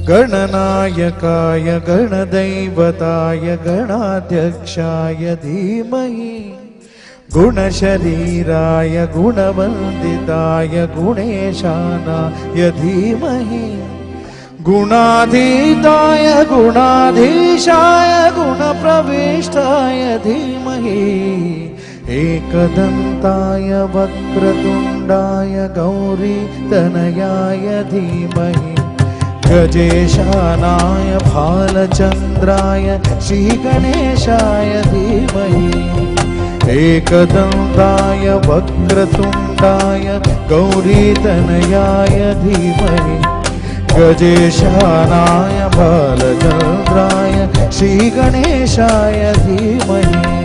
गणनायकाय गणदैवताय गणाध्यक्षाय धीमहि गुणशरीराय गुणवन्दिताय गुणेशानाय धीमहि गुणाधीताय गुणाधीशाय गुणप्रविष्टाय धीमहि एकदन्ताय वक्रतुण्डाय गौरीतनयाय धीमहि गजेशानाय भालचन्द्राय श्रीगणेशाय धीमहि एकदन्ताय वक्रतुण्डाय गौरीतनयाय धीमहि गजेशानाय भालचन्द्राय श्रीगणेशाय धीमहि